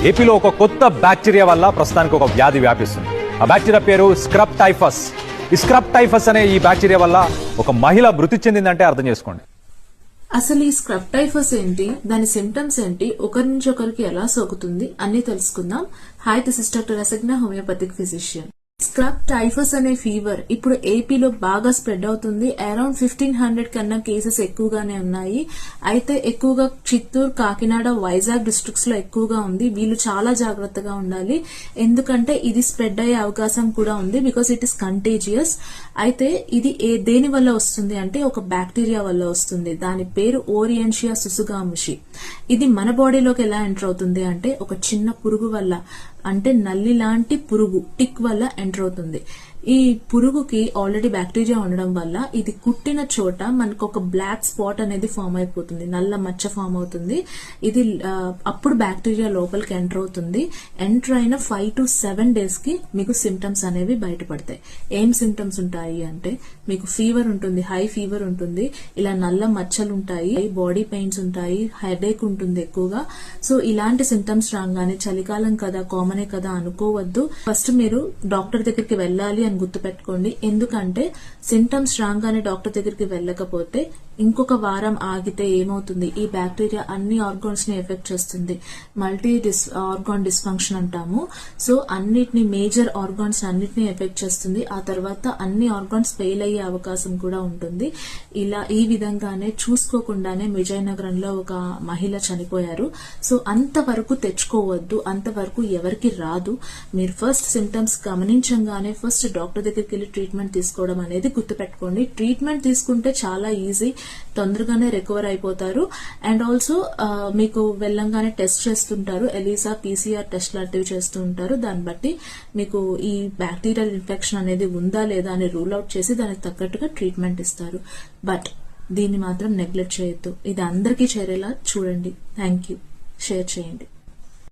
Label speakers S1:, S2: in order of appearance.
S1: ఏపీలో ఒక కొత్త బ్యాక్టీరియా వల్ల ప్రస్తుతానికి ఒక వ్యాధి వ్యాపిస్తుంది. ఆ బ్యాక్టీరియా పేరు స్క్రబ్ టైఫస్. ఈ స్క్రబ్ టైఫస్ అనే ఈ బ్యాక్టీరియా వల్ల ఒక మహిళ మృతి చెందిందంటే అర్థం చేసుకోండి.
S2: అసలు ఈ స్క్రబ్ టైఫస్ ఏంటి, దాని సిమ్టమ్స్ ఏంటి, ఒకరి నుంచి ఒకరికి ఎలా సోకుతుంది అన్ని తెలుసుకుందాం. Hi, this is doctor Rasagna, homoeopathic physician. Scrub typhus అనే ఫీవర్ ఇప్పుడు ఏపీలో బాగా స్ప్రెడ్ అవుతుంది. అరౌండ్ 1500 కన్నా కేసెస్ ఎక్కువగానే ఉన్నాయి. అయితే ఎక్కువగా చిత్తూరు, కాకినాడ, వైజాగ్ డిస్ట్రిక్ట్స్ లో ఎక్కువగా ఉంది. వీళ్ళు చాలా జాగ్రత్తగా ఉండాలి, ఎందుకంటే ఇది స్ప్రెడ్ అయ్యే అవకాశం కూడా ఉంది. Because it is contagious. అయితే ఇది దేని వల్ల వస్తుంది అంటే ఒక బ్యాక్టీరియా వల్ల వస్తుంది. దాని పేరు ఓరియంషియా సుసుగాముషి. ఇది మన బాడీలోకి ఎలా ఎంటర్ అవుతుంది అంటే ఒక చిన్న పురుగు వల్ల, అంటే నల్లి లాంటి పురుగు టిక్ వల్ల ఎంటర్ అవుతుంది. ఈ పురుగుకి ఆల్రెడీ బ్యాక్టీరియా ఉండడం వల్ల ఇది కుట్టిన చోట మనకు ఒక బ్లాక్ స్పాట్ అనేది ఫామ్ అయిపోతుంది, నల్ల మచ్చ ఫామ్ అవుతుంది. ఇది అప్పుడు బ్యాక్టీరియా లోపలికి ఎంటర్ అవుతుంది. ఎంటర్ అయిన 5 to 7 days కి మీకు సిమ్టమ్స్ అనేవి బయటపడతాయి. ఏం సిమ్టమ్స్ ఉంటాయి అంటే మీకు ఫీవర్ ఉంటుంది, హై ఫీవర్ ఉంటుంది, ఇలా నల్ల మచ్చలు ఉంటాయి, బాడీ పెయిన్స్ ఉంటాయి, హెడేక్ ఉంటుంది ఎక్కువగా. సో ఇలాంటి సిమ్టమ్స్ రాగానే చలికాలం కదా, కామనే కదా అనుకోవద్దు. ఫస్ట్ మీరు డాక్టర్ దగ్గరికి వెళ్ళాలి అని గుర్తుపెట్టుకోండి. ఎందుకంటే సింటమ్స్ రాగానే డాక్టర్ దగ్గరికి వెళ్ళకపోతే ఇంకొక వారం ఆగితే ఏమవుతుంది, ఈ బ్యాక్టీరియా అన్ని ఆర్గాన్స్ ని ఎఫెక్ట్ చేస్తుంది. మల్టీ ఆర్గాన్ డిస్ఫంక్షన్ అంటాము. సో అన్నిటిని, మేజర్ ఆర్గాన్స్ అన్నిటిని ఎఫెక్ట్ చేస్తుంది. ఆ తర్వాత అన్ని ఆర్గాన్స్ ఫెయిల్ అయ్యే అవకాశం కూడా ఉంటుంది. ఈ విధంగానే చూసుకోకుండానే విజయనగరంలో ఒక మహిళ చనిపోయారు. సో అంతవరకు తెచ్చుకోవద్దు, అంతవరకు ఎవరికి రాదు. మీరు ఫస్ట్ సింటమ్స్ గమనించగానే ఫస్ట్ డాక్టర్ దగ్గరికి వెళ్ళి ట్రీట్మెంట్ తీసుకోవడం అనేది గుర్తుపెట్టుకోండి. ట్రీట్మెంట్ తీసుకుంటే చాలా ఈజీ, తొందరగానే రికవర్ అయిపోతారు. అండ్ ఆల్సో మీకు వెళ్ళంగానే టెస్ట్ చేస్తుంటారు, ఎలిసా, PCR టెస్ట్ లాంటివి చేస్తూ ఉంటారు. దాన్ని బట్టి మీకు ఈ బ్యాక్టీరియల్ ఇన్ఫెక్షన్ అనేది ఉందా లేదా అని రూల్ అవుట్ చేసి దానికి తగ్గట్టుగా ట్రీట్మెంట్ ఇస్తారు. బట్ దీన్ని మాత్రం నెగ్లెక్ట్ చేయొద్దు. ఇది అందరికీ చేరేలా చూడండి. Thank you. షేర్ చేయండి.